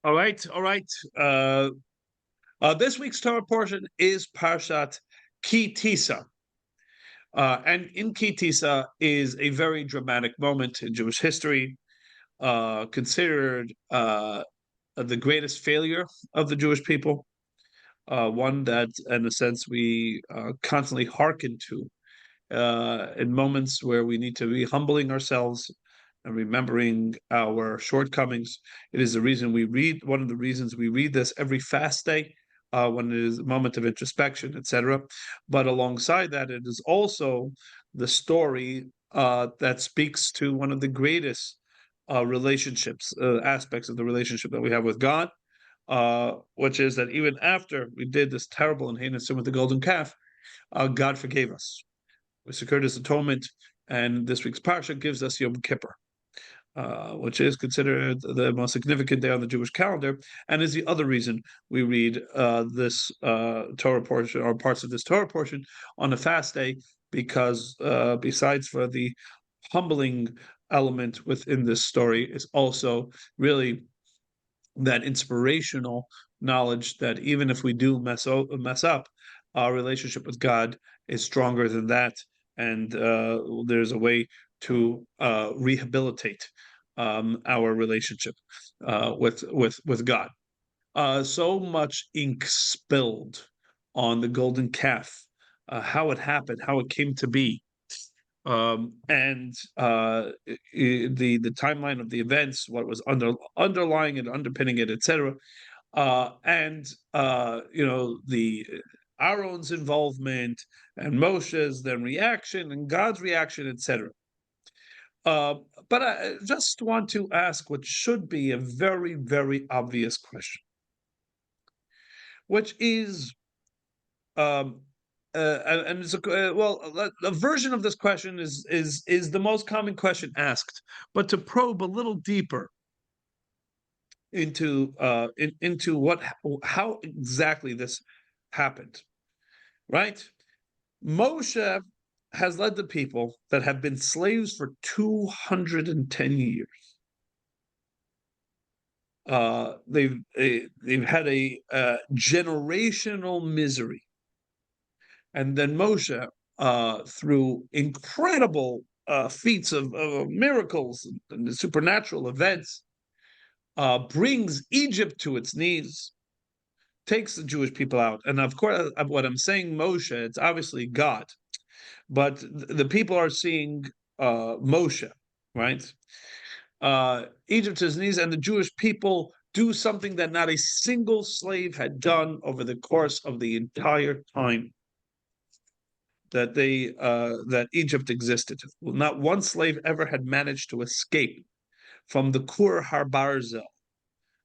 All right, all right. This week's Torah portion is Parshat Ki Tisa. And in Ki Tisa is a very dramatic moment in Jewish history, considered the greatest failure of the Jewish people, one that, in a sense, we constantly hearken to in moments where we need to be humbling ourselves and remembering our shortcomings. It is the reason we read, one of the reasons we read this every fast day, when it is a moment of introspection, etc. But alongside that, it is also the story that speaks to one of the greatest relationships, aspects of the relationship that we have with God, which is that even after we did this terrible and heinous sin with the golden calf, God forgave us. We secured his atonement, and this week's parsha gives us Yom Kippur, which is considered the most significant day on the Jewish calendar, and is the other reason we read this Torah portion, or parts of this Torah portion, on a fast day, because besides for the humbling element within this story, is also really that inspirational knowledge that even if we do mess up, our relationship with God is stronger than that, and there's a way to rehabilitate our relationship with God. So much ink spilled on the golden calf, how it happened, how it came to be, and the timeline of the events, what was underlying it, underpinning it, etc. And the Aaron's involvement and Moshe's then reaction and God's reaction, etc. Uh, but I just want to ask what should be a very, very obvious question, which is, um, and it's a version of this question is the most common question asked, but to probe a little deeper into how exactly this happened, right? Moshe has led the people that have been slaves for 210 years. They've had a generational misery, and then Moshe, through incredible feats of miracles and supernatural events, brings Egypt to its knees, takes the Jewish people out. And of course, what I'm saying, Moshe, it's obviously God, but the people are seeing Moshe, right? Egypt to his knees, and the Jewish people do something that not a single slave had done over the course of the entire time that Egypt existed. Not one slave ever had managed to escape from the Kur Harbarzel,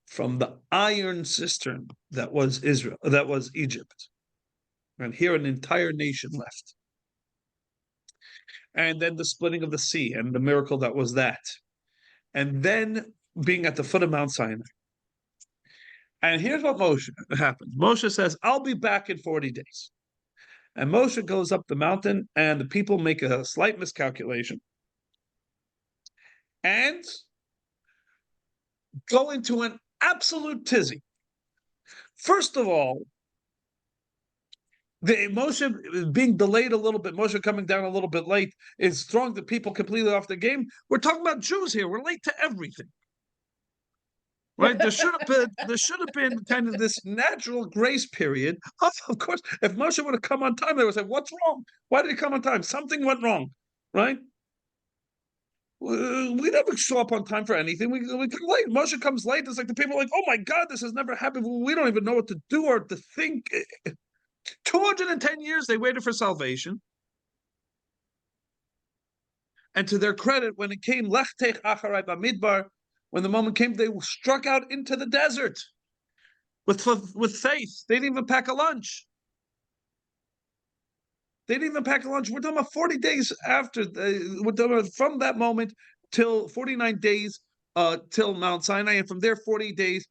from the iron cistern that was Israel, that was Egypt. And here an entire nation left. And then the splitting of the sea and the miracle that was that. And then being at the foot of Mount Sinai. And here's what Moshe happens. Moshe says, I'll be back in 40 days. And Moshe goes up the mountain, and the people make a slight miscalculation and go into an absolute tizzy. First of all, the Moshe being delayed a little bit, Moshe coming down a little bit late, is throwing the people completely off the game. We're talking about Jews here. We're late to everything. Right? There should have been kind of this natural grace period. Of course, if Moshe would have come on time, they would say, "What's wrong? Why did he come on time? Something went wrong." Right? We never show up on time for anything. We come late. Moshe comes late. It's like the people are like, "Oh my God, this has never happened." We don't even know what to do or to think. 210 years they waited for salvation. And to their credit, when it came, Lech Tech Acharai Bamidbar, when the moment came, they struck out into the desert with faith. They didn't even pack a lunch. They didn't even pack a lunch. We're talking about 40 days after, from that moment till 49 days till Mount Sinai, and from there 40 days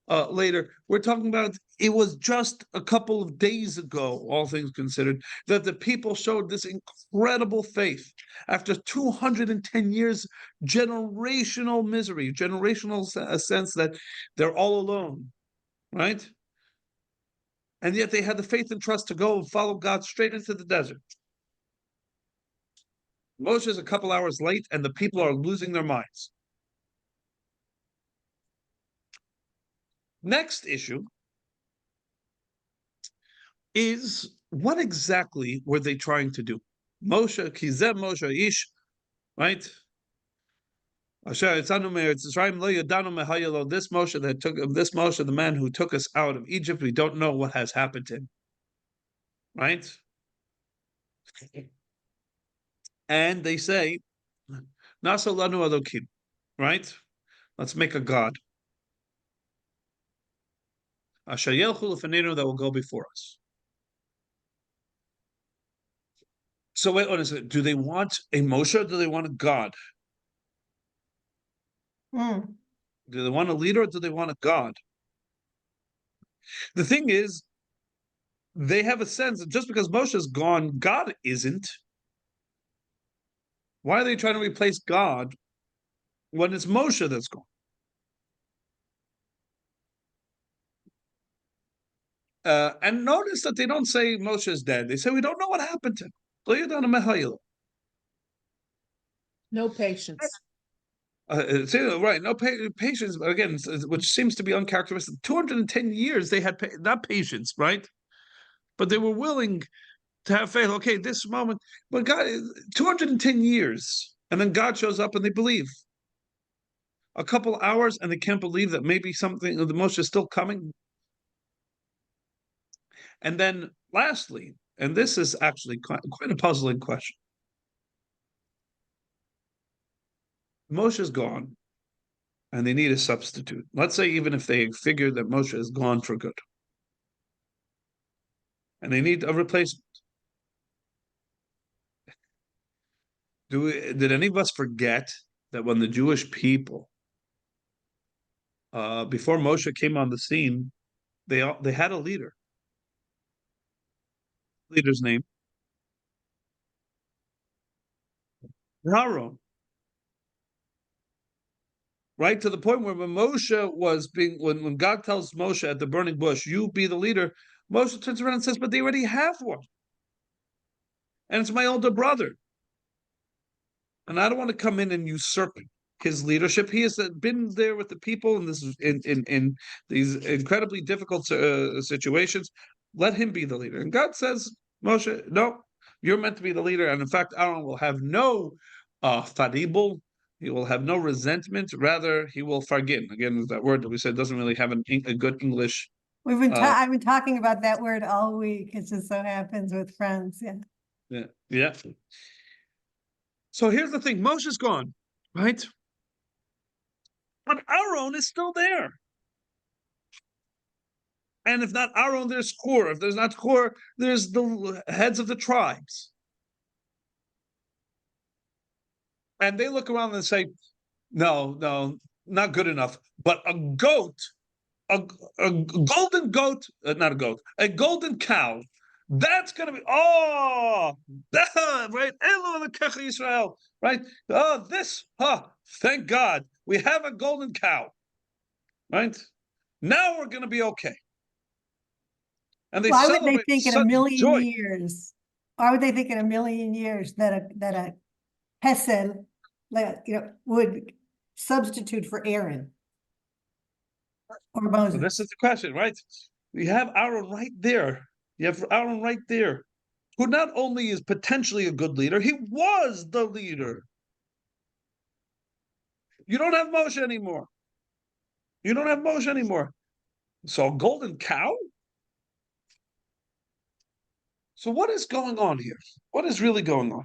later. We're talking about it was just a couple of days ago, all things considered, that the people showed this incredible faith after 210 years, generational misery, generational sense that they're all alone, right? And yet they had the faith and trust to go and follow God straight into the desert. Moshe is a couple hours late, and the people are losing their minds. Next issue is what exactly were they trying to do? Moshe, Kizem Moshe Ish, right? This Moshe that took this Moshe, the man who took us out of Egypt, we don't know what has happened to him, right? And they say, Nasa lanu Elokim, right? Let's make a god. Asher yelchu lefenenu, that will go before us. So wait, what is it? Do they want a Moshe or do they want a God? Do they want a leader or do they want a God? The thing is, they have a sense that just because Moshe is gone, God isn't. Why are they trying to replace God when it's Moshe that's gone? And notice that they don't say Moshe is dead. They say we don't know what happened to him. No patience. Right, no patience. Again, which seems to be uncharacteristic. 210 years they had not patience, right? But they were willing to have faith. Okay, this moment, but God, 210 years, and then God shows up and they believe. A couple hours and they can't believe that maybe something, the Moshe is still coming. And then lastly, and this is actually quite a puzzling question. Moshe's gone and they need a substitute. Let's say even if they figure that Moshe is gone for good and they need a replacement. Did any of us forget that when the Jewish people, before Moshe came on the scene, they had a leader. Leader's name, Aaron. Right, to the point where when Moshe was being, when God tells Moshe at the burning bush, you be the leader, Moshe turns around and says, but they already have one. And it's my older brother. And I don't want to come in and usurp his leadership. He has been there with the people in this in these incredibly difficult situations. Let him be the leader. And God says, Moshe, no, you're meant to be the leader. And in fact, Aaron will have no faribul. He will have no resentment. Rather, he will fargin. Again, that word that we said doesn't really have a good English. I've been talking about that word all week. It just so happens with friends. Yeah. So here's the thing: Moshe's gone, right? But Aaron is still there. And if not Aaron, there's Kor. If there's not Kor, there's the heads of the tribes. And they look around and say, no, not good enough. But a goat, a golden goat, not a goat, a golden cow, that's going to be, right? Israel, right? Oh, thank God. We have a golden cow, right? Now we're going to be okay. And they Why would they think in a million joy. years? Why would they think in a million years that a Hesed, would substitute for Aaron or Moses? So this is the question, right? We have Aaron right there. You have Aaron right there, who not only is potentially a good leader, he was the leader. You don't have Moshe anymore. So a golden cow? So what is going on here? What is really going on?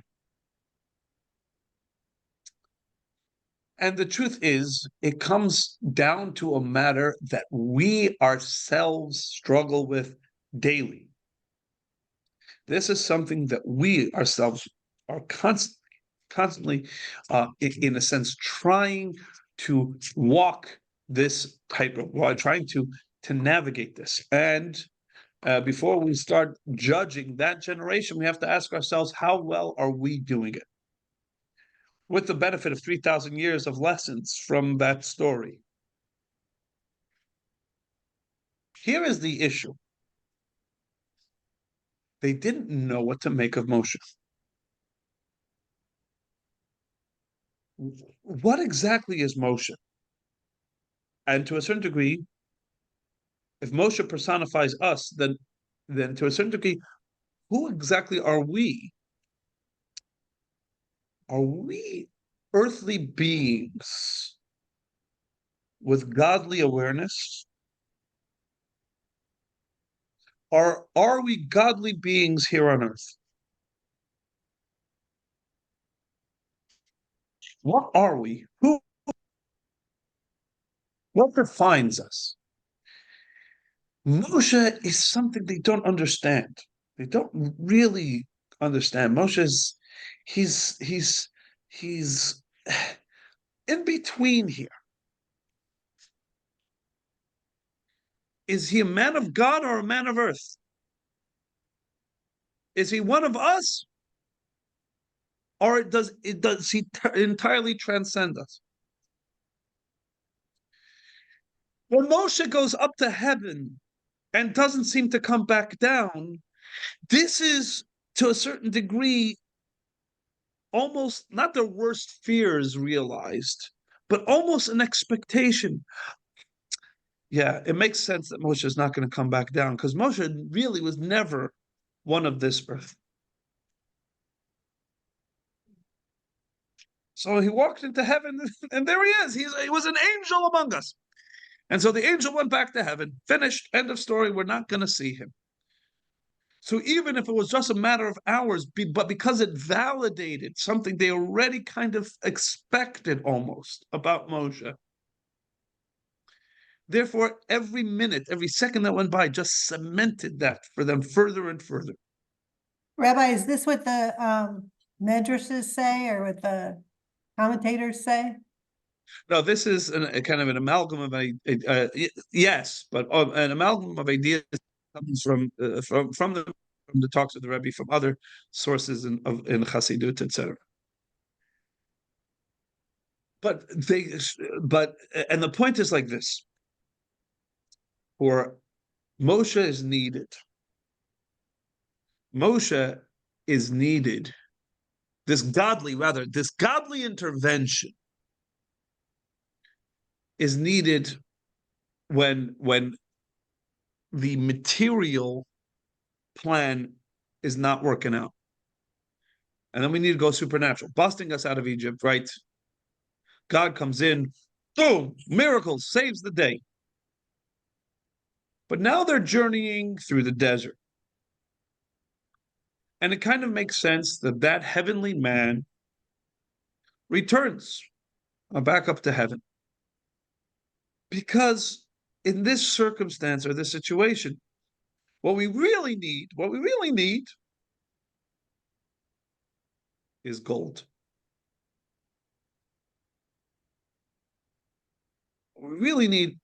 And the truth is, it comes down to a matter that we ourselves struggle with daily. This is something that we ourselves are constantly, in a sense, trying to walk this tightrope, while trying to navigate this. And before we start judging that generation, we have to ask ourselves, how well are we doing it? With the benefit of 3,000 years of lessons from that story. Here is the issue. They didn't know what to make of Moshe. What exactly is Moshe? And to a certain degree, if Moshe personifies us, then to a certain degree, who exactly are we? Are we earthly beings with godly awareness? Or are we godly beings here on earth? What are we? What defines us? Moshe is something they don't understand. They don't really understand. He's in between here. Is he a man of God or a man of earth? Is he one of us? Or does he entirely transcend us? When Moshe goes up to heaven and doesn't seem to come back down, this is, to a certain degree, almost not their worst fears realized, but almost an expectation. Yeah, it makes sense that Moshe is not going to come back down, because Moshe really was never one of this earth. So he walked into heaven, and there he is. He was an angel among us. And so the angel went back to heaven, finished, end of story. We're not going to see him. So even if it was just a matter of hours, but because it validated something they already kind of expected almost about Moshe, therefore, every minute, every second that went by just cemented that for them further and further. Rabbi, is this what the medrashes say, or what the commentators say? No, this is a kind of an amalgam of yes, but an amalgam of ideas comes from the talks of the Rebbe, from other sources in Chassidut, etc. But and the point is like this: for Moshe is needed. Moshe is needed. This godly intervention is needed when the material plan is not working out. And then we need to go supernatural, busting us out of Egypt, right? God comes in, boom, miracles, saves the day. But now they're journeying through the desert. And it kind of makes sense that heavenly man returns back up to heaven. Because in this circumstance or this situation, what we really need is gold. What we really need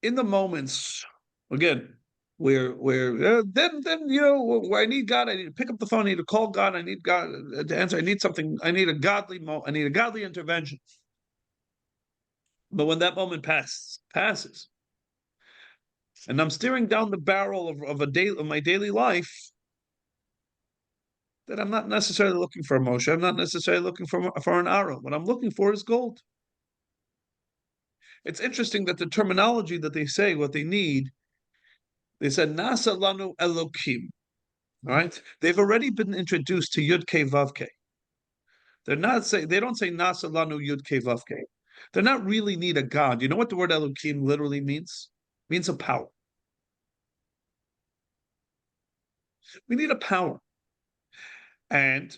in the moments, again, where then where I need God, I need to pick up the phone, I need to call God, I need God to answer, I need something, I need a godly intervention. But when that moment passes, and I'm staring down the barrel of my daily life, that I'm not necessarily looking for a Moshe. I'm not necessarily looking for an arrow. What I'm looking for is gold. It's interesting that the terminology that they say, what they need, they said Nasa Lanu Elokim. All right, they've already been introduced to Yud Kei Vav Kei. They don't say Nasa Lanu Yud Kei Vav Kei. They're not really need a God. You know what the word Elokim literally means? It means a power. We need a power. And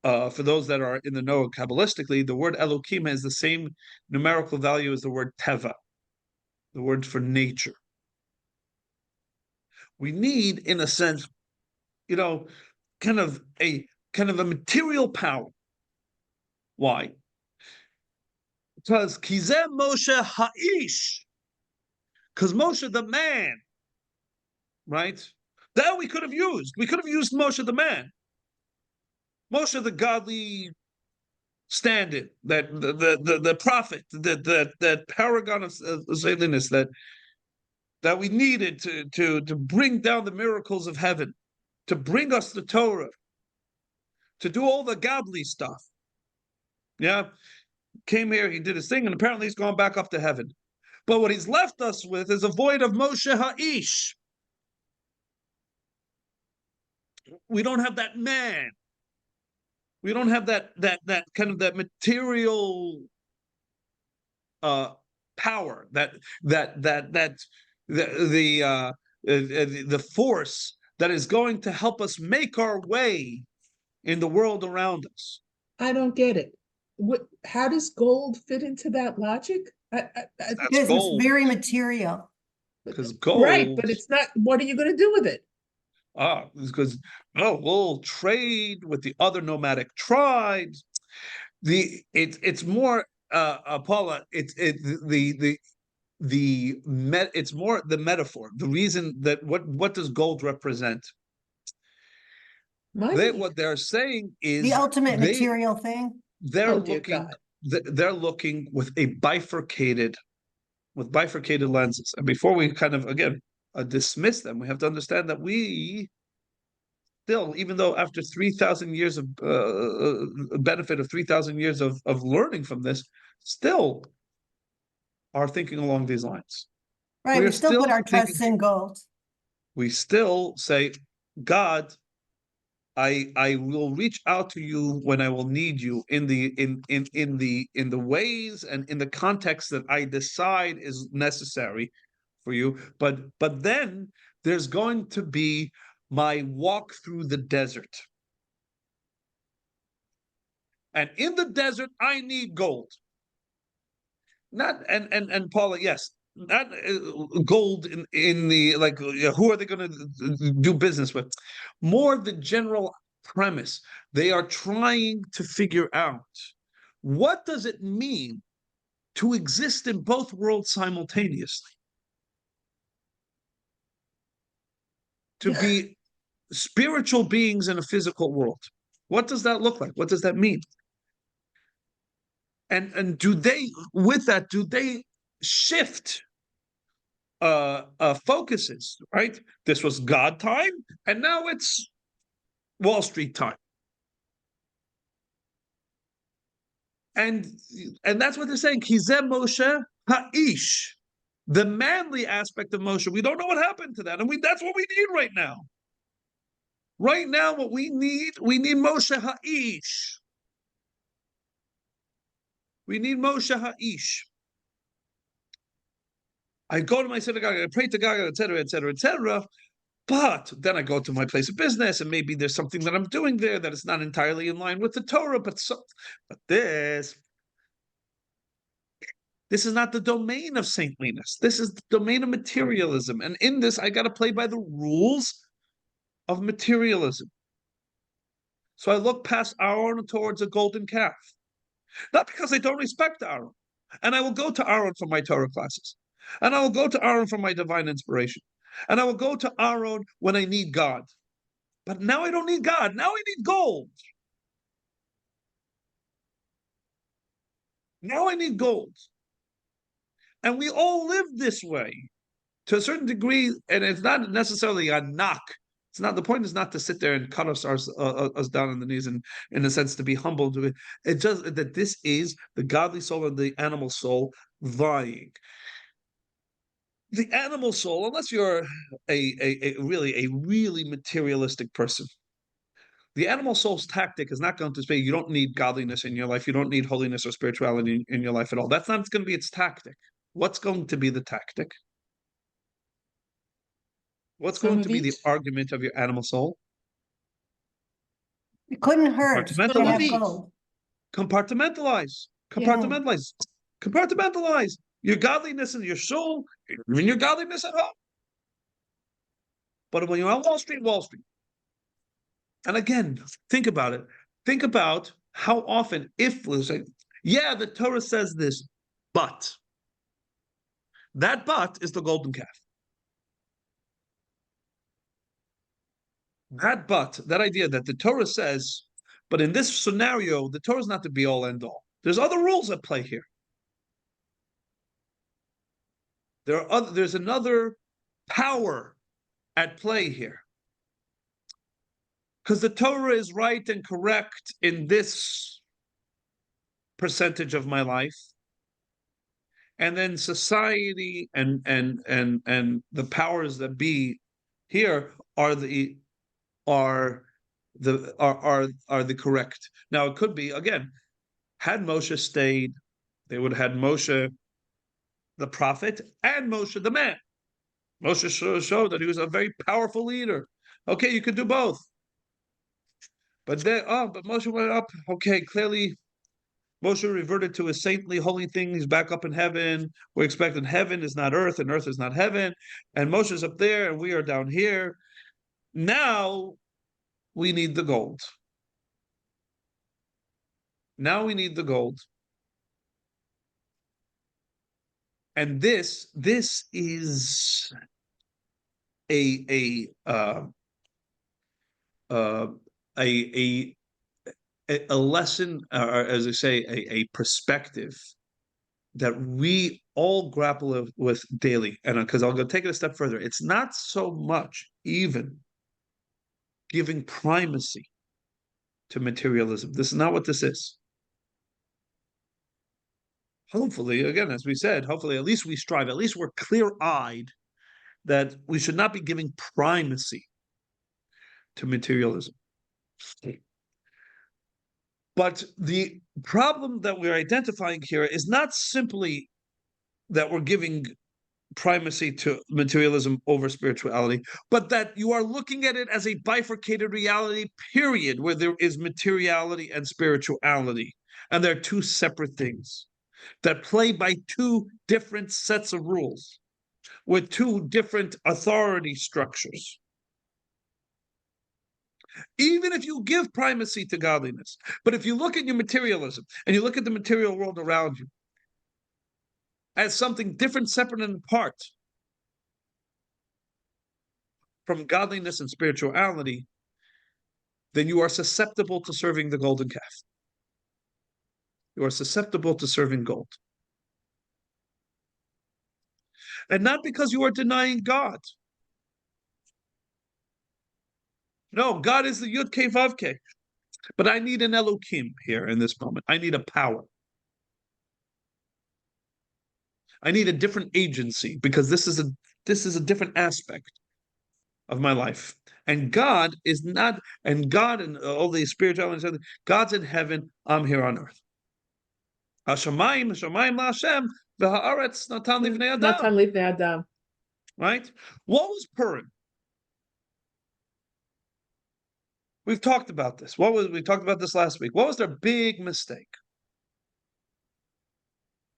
for those that are in the know Kabbalistically, the word Elokim has the same numerical value as the word Teva, the word for nature. We need, in a sense, kind of a material power. Why? Because Kizeh Moshe Ha'ish, because Moshe the man, right? That we could have used. We could have used Moshe the man. Moshe the godly stand-in, that the prophet, that paragon of saintliness that we needed to bring down the miracles of heaven, to bring us the Torah, to do all the godly stuff. Yeah, came here, he did his thing, and apparently he's gone back up to heaven. But what he's left us with is a void of Moshe Ha'ish. We don't have that man. We don't have that kind of that material power, the force that is going to help us make our way in the world around us. I don't get it. How does gold fit into that logic? Because it's very material. Because gold, right, but it's not. What are you going to do with it? Because we'll trade with the other nomadic tribes. It's more Paula. It's more the metaphor. The reason that what does gold represent? What they're saying is the ultimate material thing. They're looking with bifurcated lenses. And before we kind of again dismiss them, we have to understand that we still, even though after 3,000 years of benefit of 3,000 years of learning from this, still are thinking along these lines. Right, we still put our trust in gold. We still say, God, I will reach out to you when I will need you in the ways and in the context that I decide is necessary for you. But then there's going to be my walk through the desert. And in the desert, I need gold. Not and Paula, yes, not gold in the like. Who are they going to do business with? More the general premise. They are trying to figure out what does it mean to exist in both worlds simultaneously. To be spiritual beings in a physical world. What does that look like? What does that mean? And do they shift focuses, right? This was God time, and now it's Wall Street time. And that's what they're saying. Kizeh Moshe Ha'ish. The manly aspect of Moshe. We don't know what happened to that. And that's what we need right now. Right now, what we need Moshe Ha'ish. We need Moshe Ha'ish. I go to my synagogue, I pray to God, etc., etc., etc. But then I go to my place of business, and maybe there's something that I'm doing there that is not entirely in line with the Torah. But this is not the domain of saintliness. This is the domain of materialism. And in this, I got to play by the rules of materialism. So I look past Aaron towards a golden calf. Not because I don't respect Aaron. And I will go to Aaron for my Torah classes. And I will go to Aaron for my divine inspiration. And I will go to Aaron when I need God. But now I don't need God. Now I need gold. Now I need gold. And we all live this way to a certain degree. And it's not necessarily a knock. It's not, the point is not to sit there and cut us down on the knees and in a sense to be humble. It's just that this is the godly soul and the animal soul vying. The animal soul, unless you're a really materialistic person, the animal soul's tactic is not going to say you don't need godliness in your life, you don't need holiness or spirituality in your life at all. That's not going to be its tactic. What's going to be the tactic? What's going to be the argument of your animal soul? It couldn't hurt to have gold. Compartmentalize. Compartmentalize your godliness in your soul, and your godliness at home. But when you're on Wall Street. And again, think about it. Think about how often, the Torah says this, But that but is the golden calf. That idea that the Torah says, but in this scenario, the Torah is not the be all end all. There's other rules at play here. There's another power at play here. Because the Torah is right and correct in this percentage of my life. And then society and the powers that be here are the correct. Now it could be, again, had Moshe stayed, they would have had Moshe the prophet and Moshe the man. Moshe showed that he was a very powerful leader. Okay, you could do both. But Moshe went up. Okay, clearly Moshe reverted to his saintly, holy thing. He's back up in heaven. We're expecting heaven is not earth, and earth is not heaven. And Moshe's up there, and we are down here. Now we need the gold. Now we need the gold. And this is a lesson, or as I say, a perspective that we all grapple with daily. And because I'll go take it a step further, it's not so much even giving primacy to materialism. This is not what this is. Hopefully, again, as we said, hopefully at least we strive, at least we're clear-eyed that we should not be giving primacy to materialism. But the problem that we're identifying here is not simply that we're giving primacy to materialism over spirituality, but that you are looking at it as a bifurcated reality, period, where there is materiality and spirituality. And they're two separate things that play by two different sets of rules with two different authority structures. Even if you give primacy to godliness, but if you look at your materialism and you look at the material world around you as something different, separate, and apart from godliness and spirituality, then you are susceptible to serving the golden calf. You are susceptible to serving gold. And not because you are denying God. No, God is the Yud Ke Vav Ke. But I need an Elohim here in this moment. I need a power. I need a different agency because this is a different aspect of my life. And God is not, and God and all these spiritual, God's in heaven, I'm here on earth. Hashemayim la'Hashem, v'ha'aretz natan livnei Adam. Right? What was Purim? We've talked about this. We talked about this last week? What was their big mistake?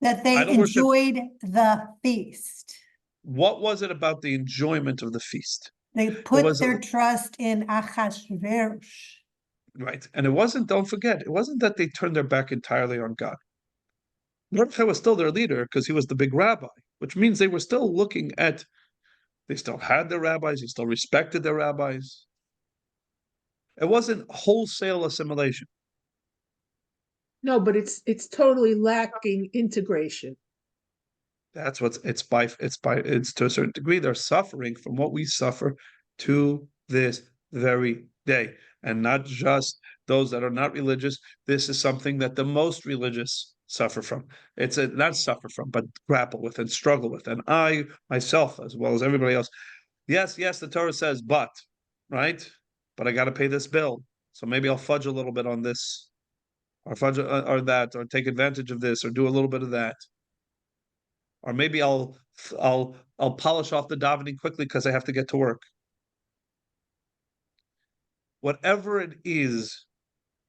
That they enjoyed the feast. What was it about the enjoyment of the feast? They put their trust in Achashverosh. Right. And it wasn't, don't forget, it wasn't that they turned their back entirely on God. Mordechai was still their leader because he was the big rabbi, which means they were still looking at, they still had their rabbis, they still respected their rabbis. It wasn't wholesale assimilation. No, but it's totally lacking integration. That's what's it's to a certain degree they're suffering from what we suffer to this very day, and not just those that are not religious. This is something that the most religious suffer from. Not suffer from, but grapple with and struggle with. And I myself, as well as everybody else, yes, the Torah says, but right, but I got to pay this bill, so maybe I'll fudge a little bit on this, or fudge or that, or take advantage of this, or do a little bit of that. Or maybe I'll polish off the davening quickly because I have to get to work. Whatever it is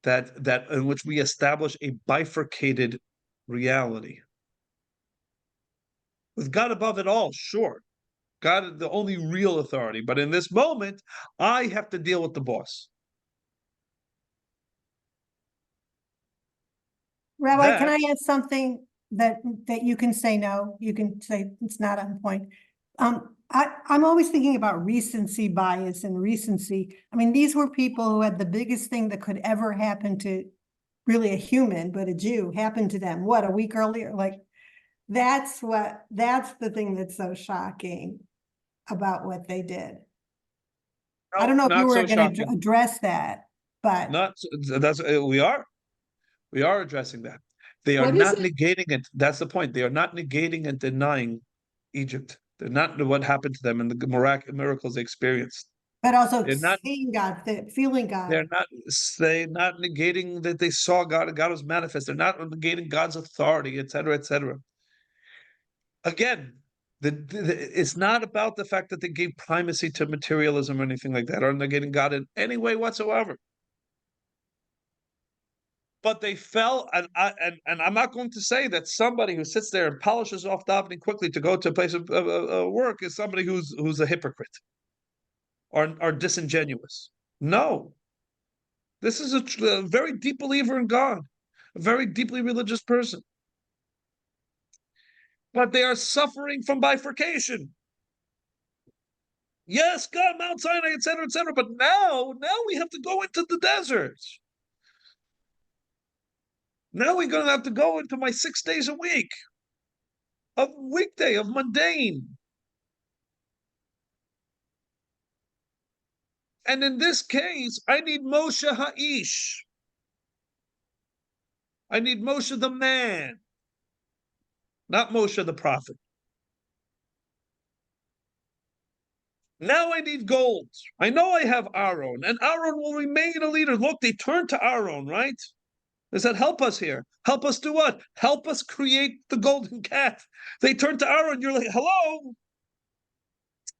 that in which we establish a bifurcated reality. With God above it all, sure. God is the only real authority. But in this moment, I have to deal with the boss. Rabbi, can I add something that you can say no, you can say it's not on point. I'm always thinking about recency bias and recency. I mean, these were people who had the biggest thing that could ever happen to really a human, but a Jew happened to them, what, a week earlier? Like, that's the thing that's so shocking about what they did. I don't know if you Not were so going to shocking. address that, but Not that's we are addressing that. They are What is not it? negating it. That's the point. They are not negating and denying Egypt. They're not what happened to them and the miracles they experienced. also They're not. seeing God, feeling They're God. not. They're not negating that they saw God and God was manifest. They're not negating God's authority, etc., etc. Again, it's not about the fact that they gave primacy to materialism or anything like that, or negating God in any way whatsoever. But they fell, and I'm not going to say that somebody who sits there and polishes off davening quickly to go to a place of work is somebody who's a hypocrite or disingenuous. No, this is a very deep believer in God, a very deeply religious person. But they are suffering from bifurcation. Yes, God, Mount Sinai, etc., etc. But now we have to go into the desert. Now we're going to have to go into my 6 days a week of weekday of mundane. And in this case, I need Moshe Ha'ish. I need Moshe the man, not Moshe the prophet. Now I need gold. I know I have Aaron, and Aaron will remain a leader. Look, they turned to Aaron, right? They said, help us here. Help us do what? Help us create the golden calf. They turned to Aaron. You're like, hello?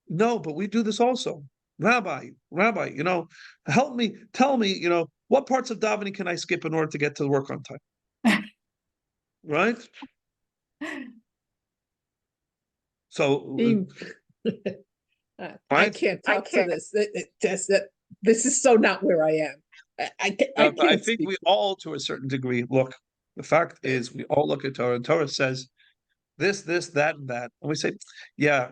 No, but we do this also. Rabbi, help me, tell me, what parts of davening can I skip in order to get to work on time? Right? So, I right? can't talk to this. This is so not where I am. I I can't think speak. we all, to a certain degree, look, the fact is we all look at Torah, and Torah says this, that, and that. And we say, yeah,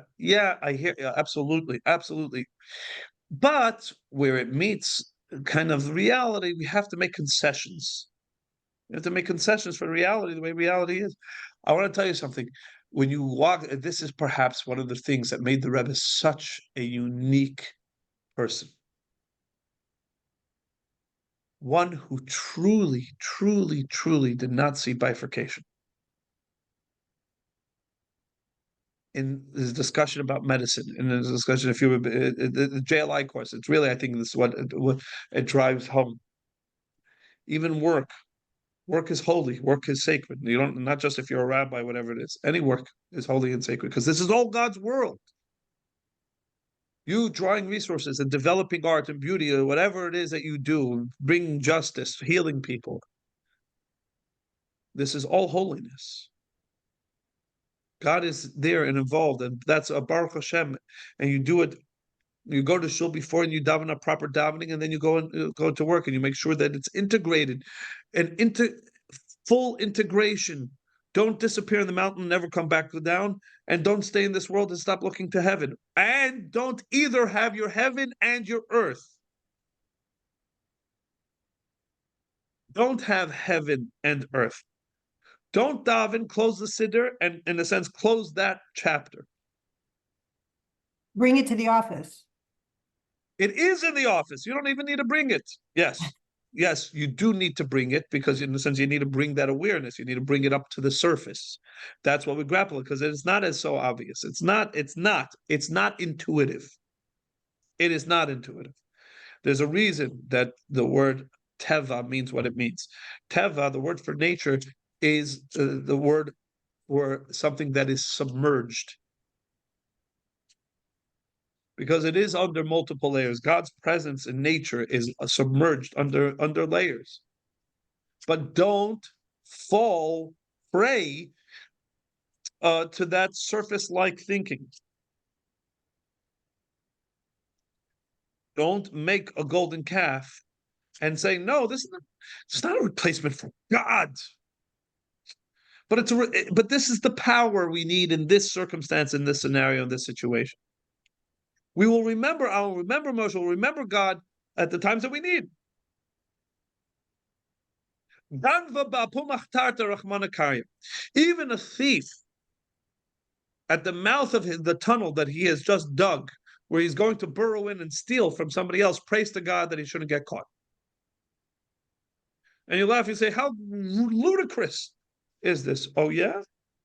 I hear, yeah, absolutely, absolutely. But where it meets kind of reality, we have to make concessions. We have to make concessions for reality, the way reality is. I want to tell you something. When you walk, this is perhaps one of the things that made the Rebbe such a unique person. One who truly, truly, truly did not see bifurcation. In his discussion about medicine, in his discussion, if you were the JLI course, it's really, I think, this is what it drives home. Even work is holy, work is sacred. You don't, not just if you're a rabbi, whatever it is. Any work is holy and sacred because this is all God's world. You drawing resources and developing art and beauty or whatever it is that you do, bringing justice, healing people. This is all holiness. God is there and involved, and that's a Baruch Hashem. And you do it. You go to shul before and you daven a proper davening, and then you go to work and you make sure that it's integrated, and full integration. Don't disappear in the mountain, never come back down, and don't stay in this world and stop looking to heaven. And don't either have your heaven and your earth. Don't have heaven and earth. Don't daven, close the siddur, and in a sense, close that chapter. Bring it to the office. It is in the office. You don't even need to bring it. Yes. Yes, you do need to bring it because in a sense you need to bring that awareness. You need to bring it up to the surface. That's what we grapple with because it's not as so obvious. It's not intuitive. It is not intuitive. There's a reason that the word teva means what it means. Teva, the word for nature, is the word for something that is submerged. Because it is under multiple layers. God's presence in nature is submerged under layers. But don't fall prey to that surface-like thinking. Don't make a golden calf and say, no, this is not a replacement for God. But but this is the power we need in this circumstance, in this scenario, in this situation. We will remember, I will remember Moshe, will remember God at the times that we need. Even a thief at the mouth of the tunnel that he has just dug, where he's going to burrow in and steal from somebody else, prays to God that he shouldn't get caught. And you laugh, you say, how ludicrous is this? Oh yeah?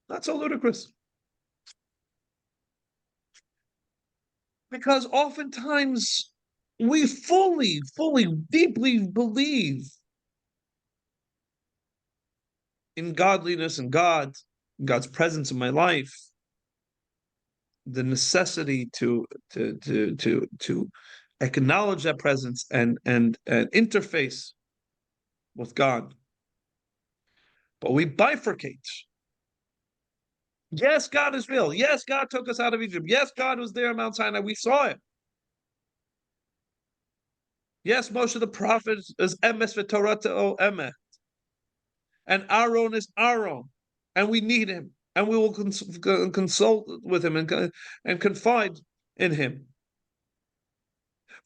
Not so ludicrous. Because oftentimes we fully, deeply believe in godliness and God, God's presence in my life, the necessity to acknowledge that presence and interface with God. But we bifurcate. Yes, God is real. Yes, God took us out of Egypt. Yes, God was there on Mount Sinai. We saw it. Yes, Moshe the prophet is emes v'torah emet. And Aaron is Aaron. And we need him. And we will consult with him and confide in him.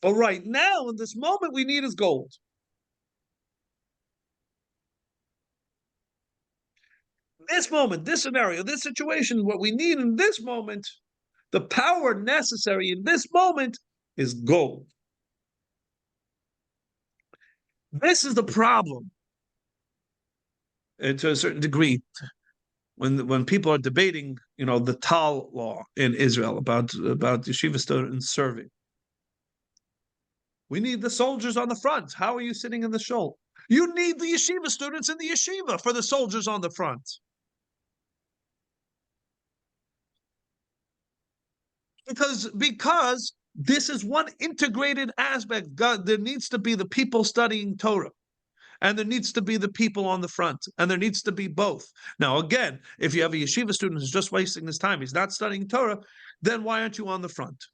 But right now, in this moment, we need his gold. This moment, this scenario, this situation, what we need in this moment, the power necessary in this moment is gold. This is the problem, to a certain degree, when people are debating, the Tal law in Israel about yeshiva students serving. We need the soldiers on the front. How are you sitting in the shul? You need the yeshiva students in the yeshiva for the soldiers on the front. Because this is one integrated aspect. God, there needs to be the people studying Torah, and there needs to be the people on the front, and there needs to be both. Now, again, if you have a yeshiva student who's just wasting his time, he's not studying Torah, then why aren't you on the front?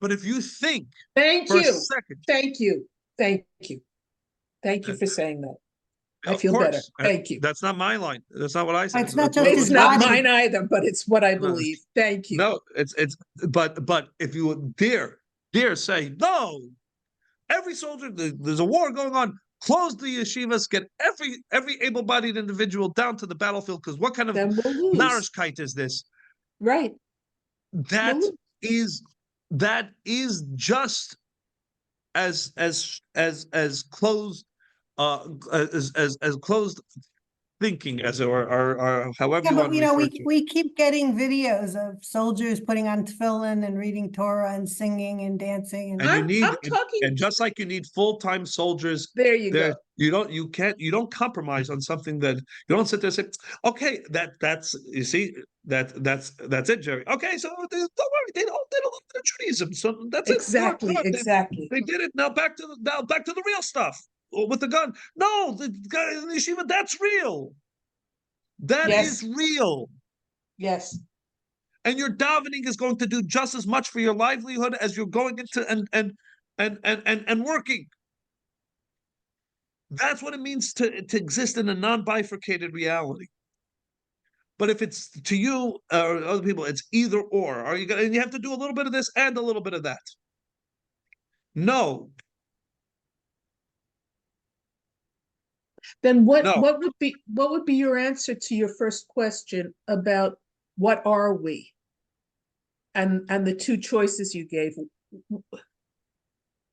But if you think Thank for you. a second, Thank you. Thank you. Thank you for saying that. I of feel course, better. Thank you. That's not my line. That's not what I said. It's not That's just what- It's his not body. mine either, but it's what I No. believe. Thank you. No, it's but if you would dare say no, every soldier, there's a war going on. Close the yeshivas, get every able-bodied individual down to the battlefield, because what kind of Then we'll lose. narishkeit is this? Right. That We'll is just as closed as closed thinking as or however Yeah, you but want to refer to it. we keep getting videos of soldiers putting on tefillin and reading Torah and singing and dancing and And you I'm talking. and just like you need full-time soldiers, There you go. you don't compromise on something that you don't sit there and say, okay, that's you see that's it, Jerry. Okay, so don't worry, they don't look at Judaism, so that's Exactly. it. Exactly. They did it. Now back to the real stuff with the gun. No, the guy in the yeshiva, that's real. That Yes. is real. Yes. And your davening is going to do just as much for your livelihood as you're going into and working. That's what it means to exist in a non-bifurcated reality. But if it's to you or other people, it's either or. Are you and you have to do a little bit of this and a little bit of that? No. Then what No. what would be your answer to your first question about what are we? And the two choices you gave. The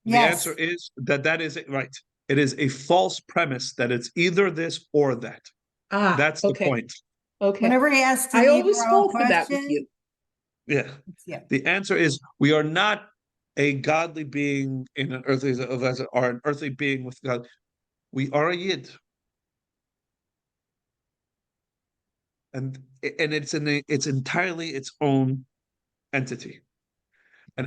yes. answer is that is it, right. It is a false premise that it's either this or that. That's the point. Okay. Whenever he asks I an always either-or fall for that with question, you. Yeah. yeah. The answer is we are not a godly being in an earthly or an earthly being with God. We are a yid. And it's entirely its own entity.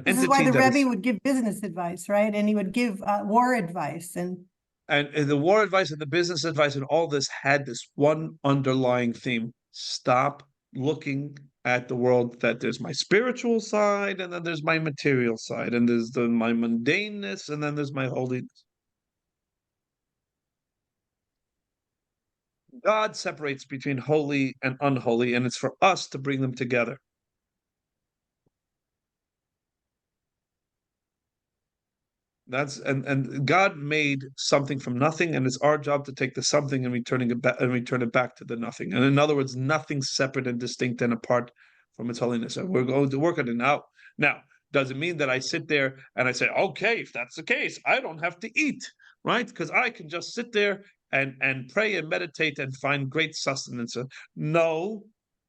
This is why the Rebbe would give business advice, right? And he would give war advice and the war advice and the business advice and all this had this one underlying theme. Stop looking at the world that there's my spiritual side and then there's my material side and there's my mundaneness and then there's my holiness. God separates between holy and unholy, and it's for us to bring them together. And God made something from nothing, and it's our job to take the something and return it back to the nothing. And in other words, nothing separate and distinct and apart from its holiness. And we're going to work on it now. Now, does it mean that I sit there and I say, okay, if that's the case, I don't have to eat, right? Because I can just sit there and pray and meditate and find great sustenance. No,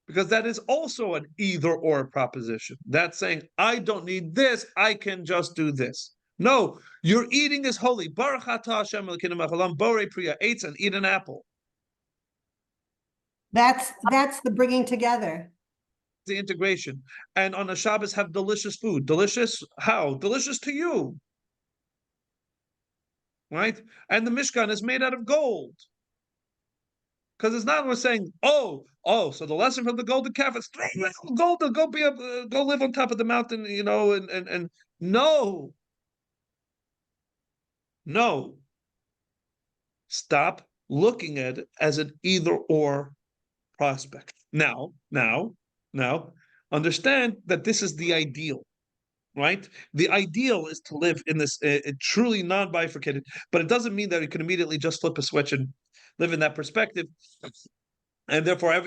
because that is also an either or proposition. That's saying, I don't need this, I can just do this. No, your eating is holy. Baruch atah Hashem Elokeinu melech haolam borei pri ha'etz, and eat an apple. That's the bringing together. The integration. And on a Shabbos, have delicious food. Delicious? How? Delicious to you. Right? And the Mishkan is made out of gold. Because it's not we're saying, so the lesson from the golden calf is gold, go live on top of the mountain, and no. No. Stop looking at it as an either or prospect. Now, understand that this is the ideal, right? The ideal is to live in this truly non-bifurcated, but it doesn't mean that you can immediately just flip a switch and live in that perspective. And therefore,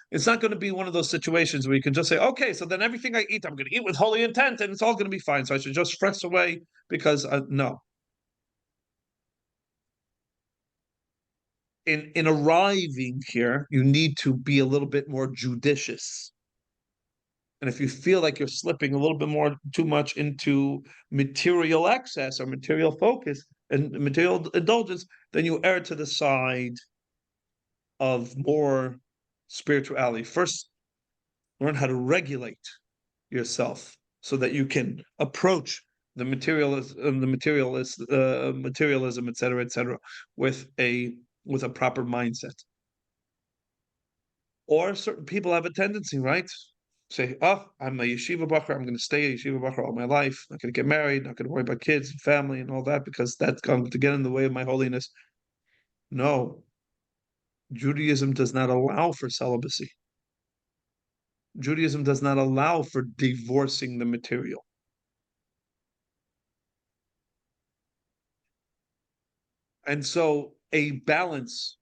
it's not going to be one of those situations where you can just say, okay, so then everything I eat, I'm going to eat with holy intent, and it's all going to be fine. So I should just press away because no. In arriving here, you need to be a little bit more judicious. And if you feel like you're slipping a little bit too much into material excess or material focus and material indulgence, then you err to the side of more spirituality. First, learn how to regulate yourself so that you can approach the materialism, et cetera, with a proper mindset. Or certain people have a tendency, right? Say, I'm a yeshiva bacher, I'm going to stay a yeshiva bacher all my life, not going to get married, not going to worry about kids and family and all that because that's going to get in the way of my holiness. No. Judaism does not allow for celibacy. Judaism does not allow for divorcing the material. And so a balance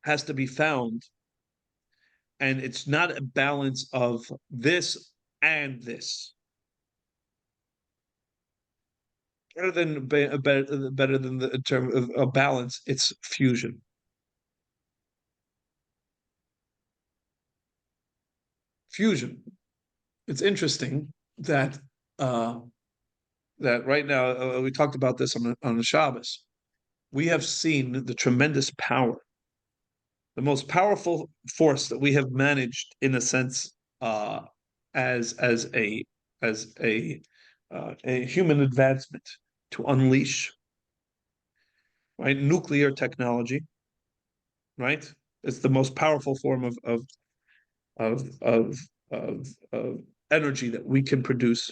has to be found, and it's not a balance of this and this. Better than the term of a balance, it's fusion. Fusion. It's interesting that that right now we talked about this on the Shabbos. We have seen the tremendous power, the most powerful force that we have managed, in a sense, as a human advancement to unleash, right? Nuclear technology, right? It's the most powerful form of energy that we can produce.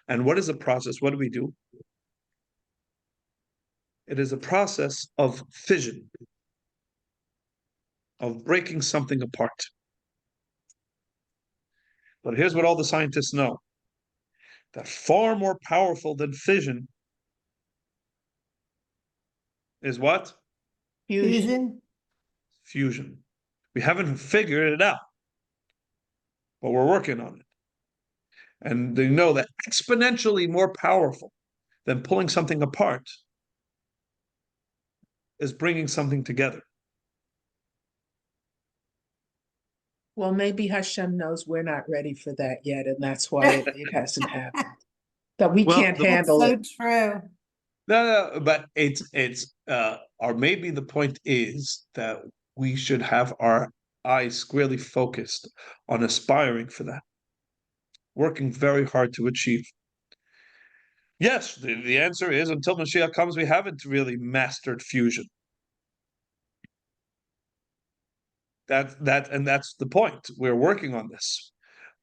And what is the process? What do we do? It is a process of fission, of breaking something apart. But here's what all the scientists know: that far more powerful than fission is what? Fusion. Fusion. We haven't figured it out, but we're working on it. And they know that exponentially more powerful than pulling something apart is bringing something together. Well, maybe Hashem knows we're not ready for that yet, and that's why it hasn't happened. That we can't handle so it. True. No, but it's or maybe the point is that we should have our eyes squarely focused on aspiring for that, working very hard to achieve. Yes, the answer is until Mashiach comes, we haven't really mastered fusion. That's the point. We're working on this.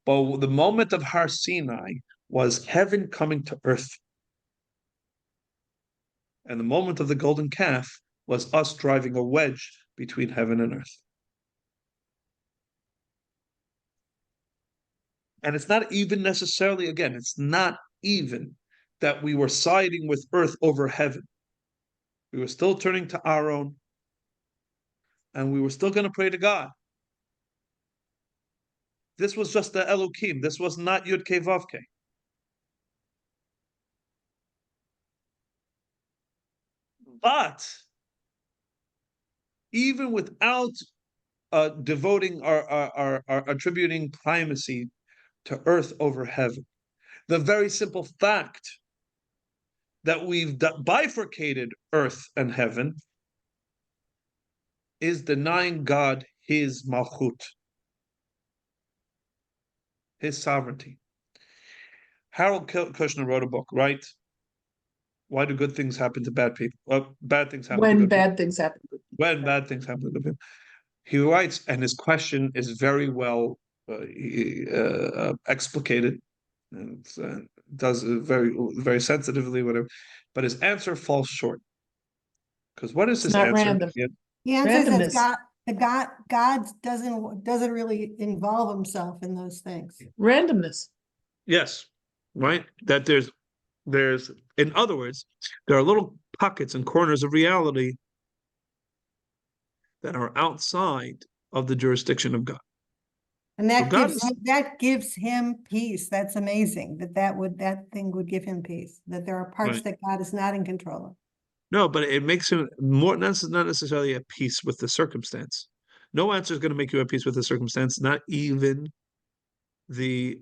But the moment of Har Sinai was heaven coming to earth. And the moment of the golden calf was us driving a wedge between heaven and earth. And it's not even necessarily, again, it's not even that we were siding with earth over heaven. We were still turning to our own, and we were still going to pray to God. This was just the Elohim. This was not Yud Kei Vav Kei. But even without devoting our attributing primacy to earth over heaven, the very simple fact that we've bifurcated earth and heaven is denying God his malchut, his sovereignty. Harold Kushner wrote a book, right? Why do good things happen to bad people? Well, bad things happen to When good people. bad things happen. When bad things happen to good people. He writes, and his question is very well explicated, and does it very sensitively, whatever. But his answer falls short. Because what is It's his not answer? random. The answer is Randomness. God doesn't really involve himself in those things. Randomness. Yes, right. That there's in other words, there are little pockets and corners of reality that are outside of the jurisdiction of God. And So that God gives is, that gives him peace. That's amazing. That thing would give him peace. That there are parts right. that God is not in control of. No, but it makes him more not necessarily at peace with the circumstance. No answer is going to make you at peace with the circumstance, not even the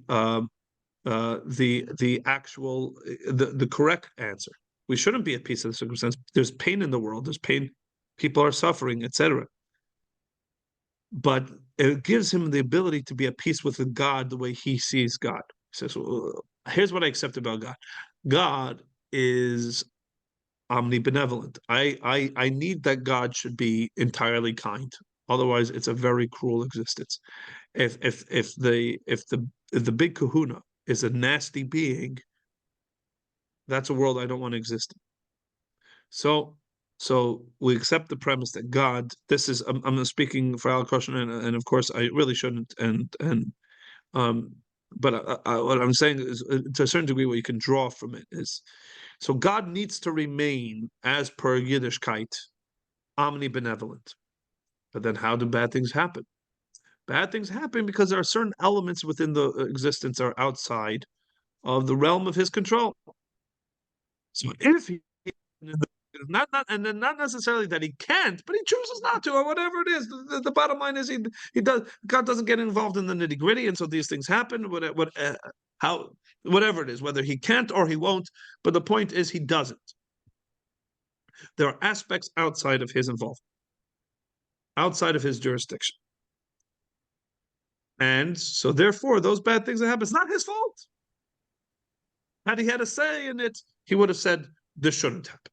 actual the correct answer. We shouldn't be at peace with the circumstance. There's pain in the world. There's pain. People are suffering, etc. But it gives him the ability to be at peace with God the way he sees God. He says, well, here's what I accept about God. God is omnibenevolent. I need that God should be entirely kind. Otherwise, it's a very cruel existence. If the big kahuna is a nasty being, that's a world I don't want to exist in. So we accept the premise that God, this is I'm speaking for Al Koshin, and of course I really shouldn't, but what I'm saying is to a certain degree what you can draw from it is, so God needs to remain, as per Yiddishkeit, omnibenevolent. But then how do bad things happen? Bad things happen because there are certain elements within the existence are outside of the realm of his control. So if he not and then not necessarily that he can't, but he chooses not to, or whatever it is. The bottom line is he does. God doesn't get involved in the nitty gritty, and so these things happen. How whatever it is, whether he can't or he won't. But the point is he doesn't. There are aspects outside of his involvement, outside of his jurisdiction, and so therefore those bad things that happen, it's not his fault. Had he had a say in it, he would have said this shouldn't happen.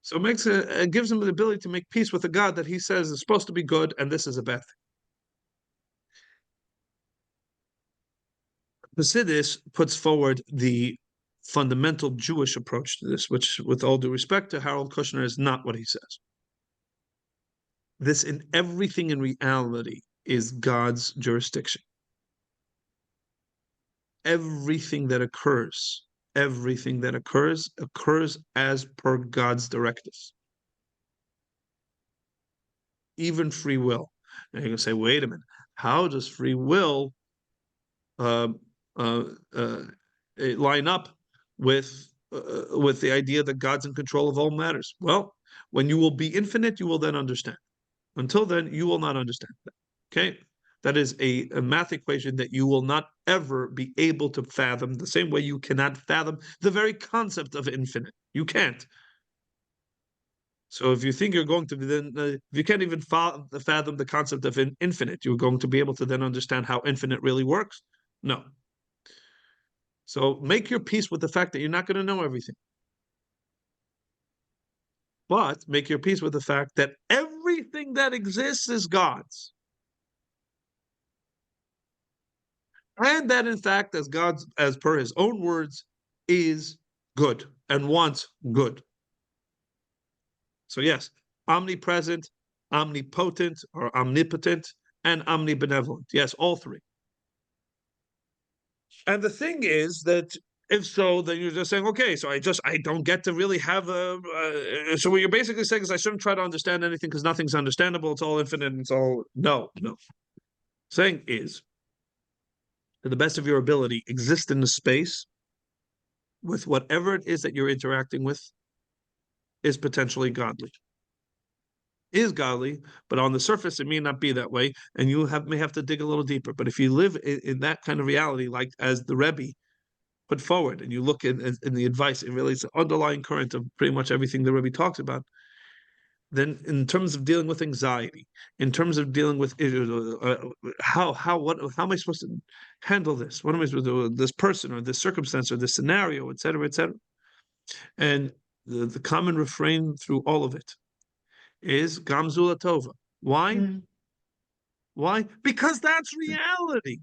So it gives him the ability to make peace with a God that he says is supposed to be good, and this is a bad thing. Hasidus puts forward the fundamental Jewish approach to this, which, with all due respect to Harold Kushner, is not what he says. This, in everything in reality, is God's jurisdiction. Everything that occurs as per God's directives. Even free will. And you can say, wait a minute, how does free will line up with the idea that God's in control of all matters? Well, when you will be infinite, you will then understand. Until then, you will not understand that. Okay? That is a math equation that you will not ever be able to fathom, the same way you cannot fathom the very concept of infinite. You can't. So if you think you're going to be then, if you can't even fathom the concept of infinite, you're going to be able to then understand how infinite really works? No. So make your peace with the fact that you're not going to know everything. But make your peace with the fact that everything that exists is God's. And that, in fact, as per his own words, is good and wants good. So yes, omnipresent, omnipotent, or omnipotent, and omnibenevolent. Yes, all three. And the thing is that if so, then you're just saying, okay, so I don't get to really have a. So what you're basically saying is I shouldn't try to understand anything because nothing's understandable. It's all infinite. And it's all no. Saying is, to the best of your ability, exist in the space with whatever it is that you're interacting with is potentially godly. Is godly, but on the surface it may not be that way, and you may have to dig a little deeper. But if you live in that kind of reality, like as the Rebbe put forward, and you look in the advice, it really is the underlying current of pretty much everything the Rebbe talks about. Then, in terms of dealing with anxiety, in terms of dealing with how am I supposed to handle this? What am I supposed to do with this person or this circumstance or this scenario, etc., etc. And the common refrain through all of it is Gamzula Tova. Why? Mm. Why? Because that's reality.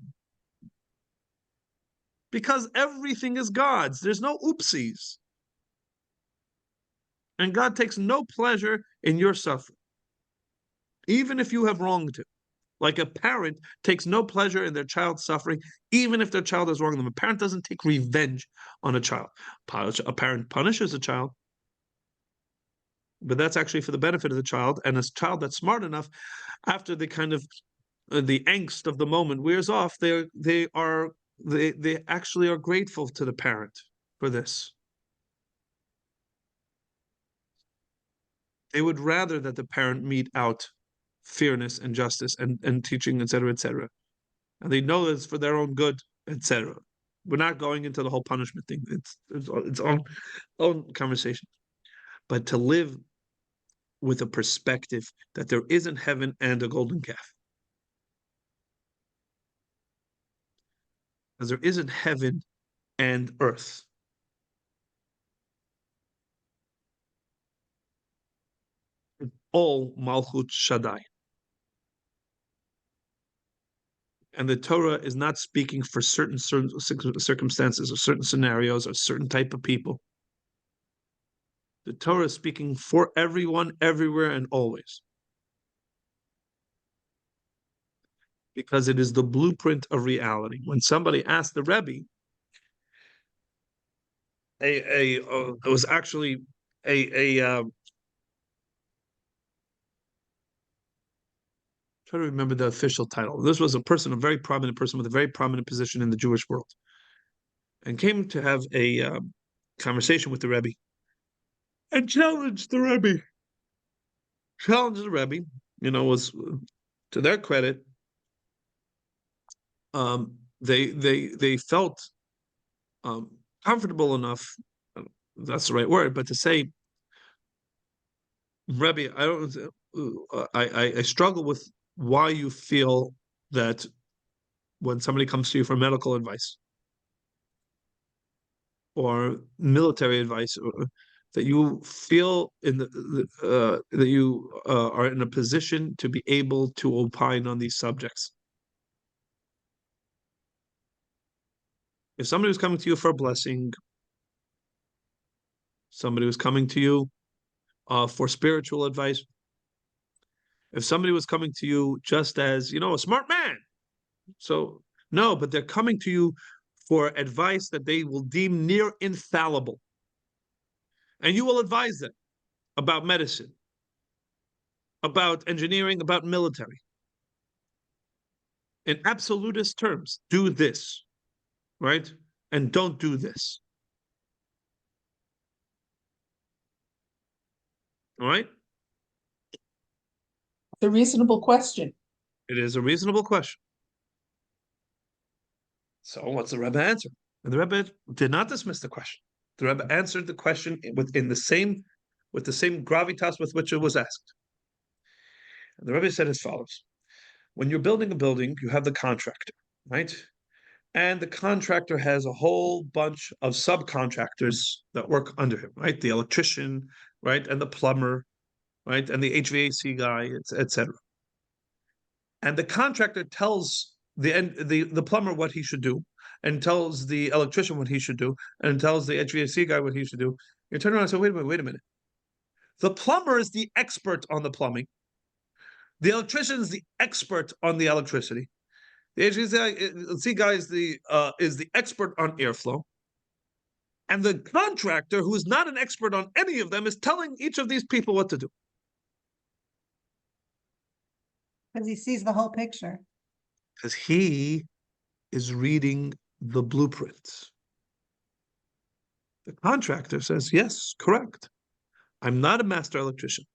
Because everything is God's. There's no oopsies. And God takes no pleasure in your suffering, even if you have wronged him. Like a parent takes no pleasure in their child's suffering, even if their child has wronged them. A parent doesn't take revenge on a child. A parent punishes a child, but that's actually for the benefit of the child. And a child that's smart enough, after the kind of the angst of the moment wears off, they actually are grateful to the parent for this. They would rather that the parent mete out fairness and justice and teaching, etc., etc. And they know that it's for their own good, etc. We're not going into the whole punishment thing. It's own conversation. But to live with a perspective that there isn't heaven and a golden calf. Because there isn't heaven and earth. All Malchut Shaddai. And the Torah is not speaking for certain circumstances or certain scenarios or certain type of people. The Torah is speaking for everyone, everywhere, and always. Because it is the blueprint of reality. When somebody asked the Rebbe, it was actually try to remember the official title. This was a very prominent person with a very prominent position in the Jewish world, and came to have a conversation with the Rebbe, and challenged the Rebbe. Was to their credit, they felt comfortable enough. That's the right word, but to say, Rebbe, I struggle with why you feel that when somebody comes to you for medical advice or military advice, that you feel that you are in a position to be able to opine on these subjects. If somebody was coming to you for a blessing, somebody was coming to you for spiritual advice, if somebody was coming to you just as, a smart man, so no, but they're coming to you for advice that they will deem near infallible. And you will advise them about medicine, about engineering, about military. In absolutist terms, do this, right? And don't do this. All right? It's a reasonable question. It is a reasonable question. So what's the Rebbe answer? And the Rebbe did not dismiss the question. The Rebbe answered the question with the same gravitas with which it was asked. And the Rebbe said as follows: when you're building a building, you have the contractor, right? And the contractor has a whole bunch of subcontractors that work under him, right? The electrician, right? And the plumber, right? And the HVAC guy, etc. And the contractor tells the plumber what he should do, and tells the electrician what he should do, and tells the HVAC guy what he should do. You turn around and say, wait a minute. The plumber is the expert on the plumbing. The electrician is the expert on the electricity. The HVAC guy is the expert on airflow. And the contractor, who is not an expert on any of them, is telling each of these people what to do. Because he sees the whole picture. Because he is reading the blueprints. The contractor says, yes, correct. I'm not a master electrician,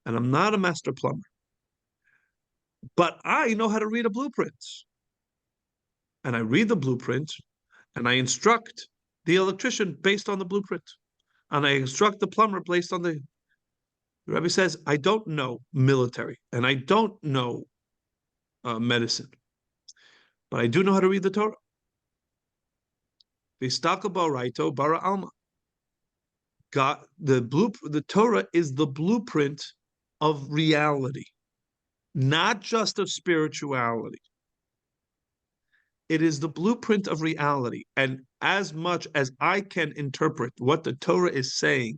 and I'm not a master plumber. But I know how to read a blueprint. And I read the blueprint, and I instruct the electrician based on the blueprint. And I instruct the plumber based on the Rebbe says, I don't know military, and I don't know medicine, but I do know how to read the Torah. V'istaka ba'oraito bara alma. God, the Torah is the blueprint of reality, not just of spirituality. It is the blueprint of reality. And as much as I can interpret what the Torah is saying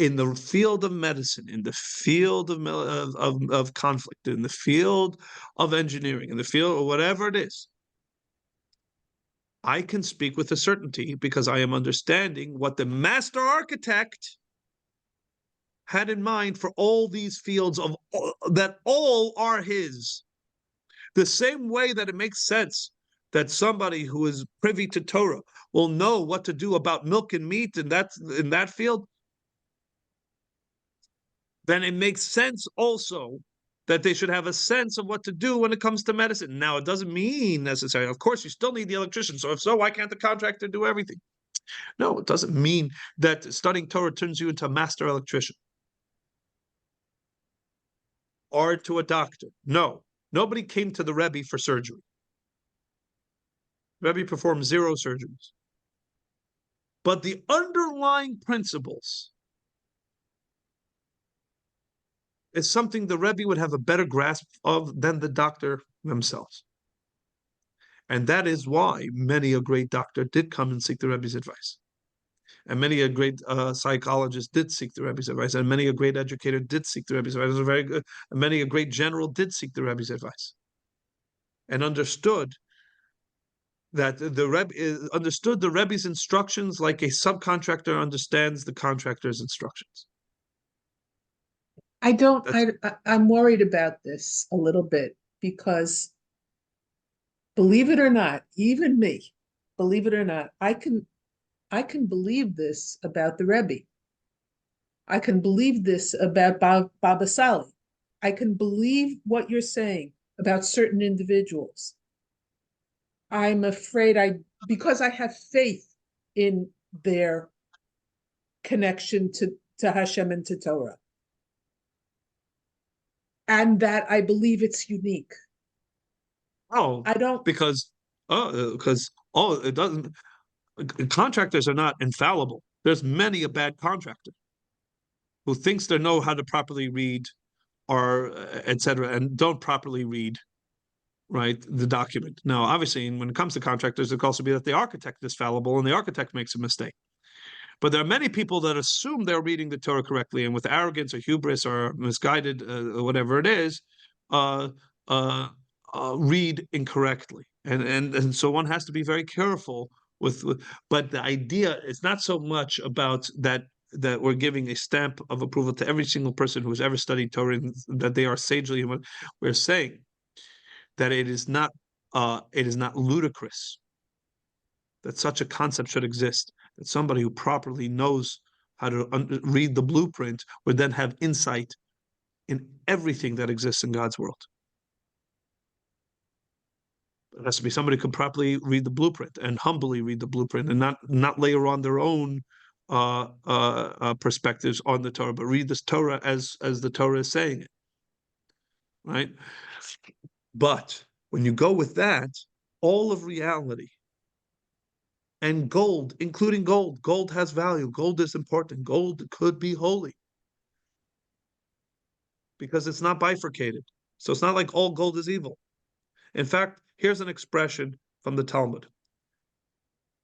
in the field of medicine, in the field of conflict, in the field of engineering, in the field of whatever it is, I can speak with a certainty because I am understanding what the master architect had in mind for all these fields of that all are his. The same way that it makes sense that somebody who is privy to Torah will know what to do about milk and meat in that field, then it makes sense also that they should have a sense of what to do when it comes to medicine. Now, it doesn't mean necessarily, of course, you still need the electrician. So if so, why can't the contractor do everything? No, it doesn't mean that studying Torah turns you into a master electrician or to a doctor. No, nobody came to the Rebbe for surgery. Rebbe performed 0 surgeries. But the underlying principles is something the Rebbe would have a better grasp of than the doctor themselves. And that is why many a great doctor did come and seek the Rebbe's advice. And many a great psychologist did seek the Rebbe's advice. And many a great educator did seek the Rebbe's advice. Very good. And many a great general did seek the Rebbe's advice. And understood that the Rebbe understood the Rebbe's instructions like a subcontractor understands the contractor's instructions. I'm worried about this a little bit because, believe it or not, even me, believe it or not, I can believe this about the Rebbe. I can believe this about Baba Sali. I can believe what you're saying about certain individuals. I'm afraid because I have faith in their connection to Hashem and to Torah. And that I believe it's unique. Oh, I don't because it doesn't. Contractors are not infallible. There's many a bad contractor who thinks they know how to properly read, or etc., and don't properly read, right, the document. Now, obviously, when it comes to contractors, it could also be that the architect is fallible and the architect makes a mistake. But there are many people that assume they're reading the Torah correctly, and with arrogance or hubris or misguided, whatever it is, read incorrectly, and so one has to be very careful with. But the idea is not so much about that we're giving a stamp of approval to every single person who has ever studied Torah, and that they are sagely. We're saying that it is not ludicrous that such a concept should exist, that somebody who properly knows how to read the blueprint would then have insight in everything that exists in God's world. It has to be somebody who can properly read the blueprint and humbly read the blueprint, and not layer on their own perspectives on the Torah, but read this Torah as the Torah is saying it, right? But when you go with that, all of reality and gold, including gold has value. Gold is important. Gold could be holy because it's not bifurcated. So it's not like all gold is evil. In fact, here's an expression from the Talmud.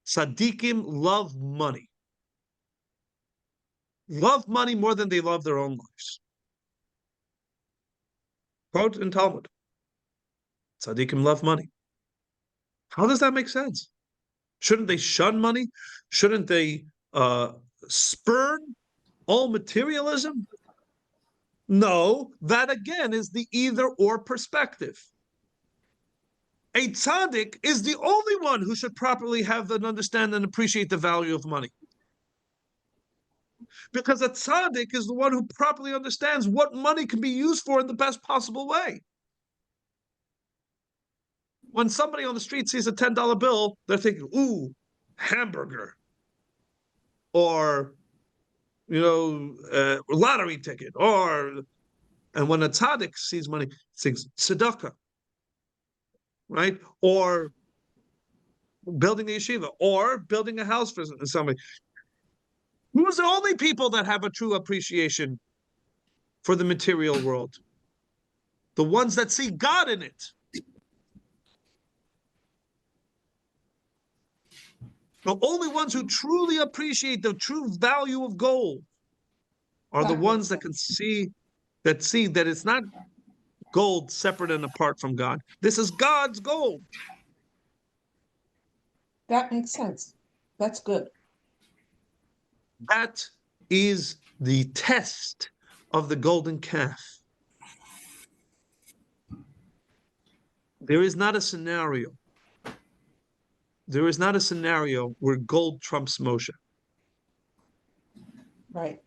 Tzaddikim love money. love money more than they love their own lives. Quote in Talmud. Tzaddikim love money. How does that make sense? Shouldn't they shun money? Shouldn't they spurn all materialism? No, that again is the either or perspective. A tzaddik is the only one who should properly have and understand and appreciate the value of money. Because a tzaddik is the one who properly understands what money can be used for in the best possible way. When somebody on the street sees a $10 bill, they're thinking, ooh, hamburger. Or, lottery ticket. And when a tzaddik sees money, thinks tzedakah. Right? Or building a yeshiva, or building a house for somebody. Who's the only people that have a true appreciation for the material world? The ones that see God in it. The only ones who truly appreciate the true value of gold are the ones that can see that it's not gold separate and apart from God. This is God's gold. That makes sense. That's good. That is the test of the golden calf. There is not a scenario. There is not a scenario where gold trumps Moshe. Right.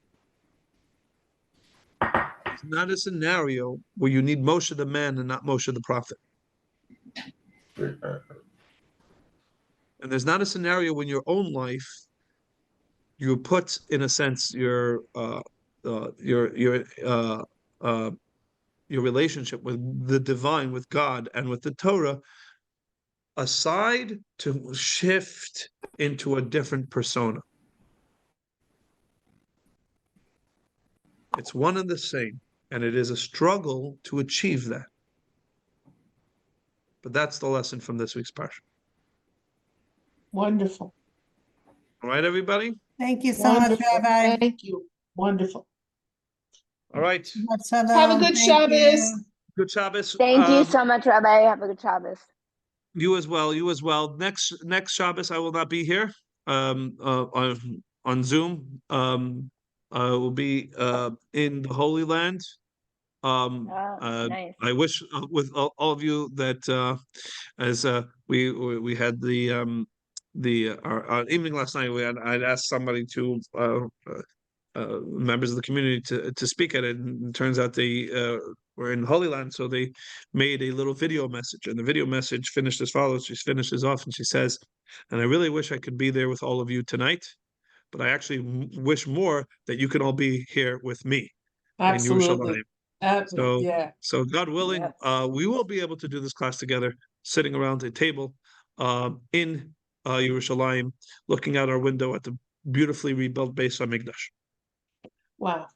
It's not a scenario where you need Moshe the man and not Moshe the prophet. And there's not a scenario when your own life you put, in a sense, your relationship with the divine, with God, and with the Torah aside to shift into a different persona. It's one and the same, and it is a struggle to achieve that. But that's the lesson from this week's parsha. Wonderful. All right, everybody? Thank you so much, Wonderful. Rabbi. Thank you. Wonderful. All right. Have a good Shabbos. Good Shabbos. Thank you so much, Rabbi. Have a good Shabbos. You as well. You as well. Next Shabbos, I will not be here. On Zoom. I will be in the Holy Land. Nice. I wish with all of you that as we had our evening last night, I'd asked somebody to members of the community to speak at it, and it turns out they were in Holy Land, so they made a little video message, and the video message finished as follows. She finishes off and she says, "And I really wish I could be there with all of you tonight, but I actually wish more that you can all be here with me in Absolutely. Yerushalayim." Yeah. So God willing, Yes. we will be able to do this class together, sitting around a table in Yerushalayim, looking out our window at the beautifully rebuilt Beis HaMikdash. Wow.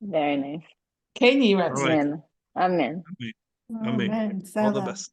Very nice. Kenny, All right. Amen. Amen. Amen. Amen. All the best.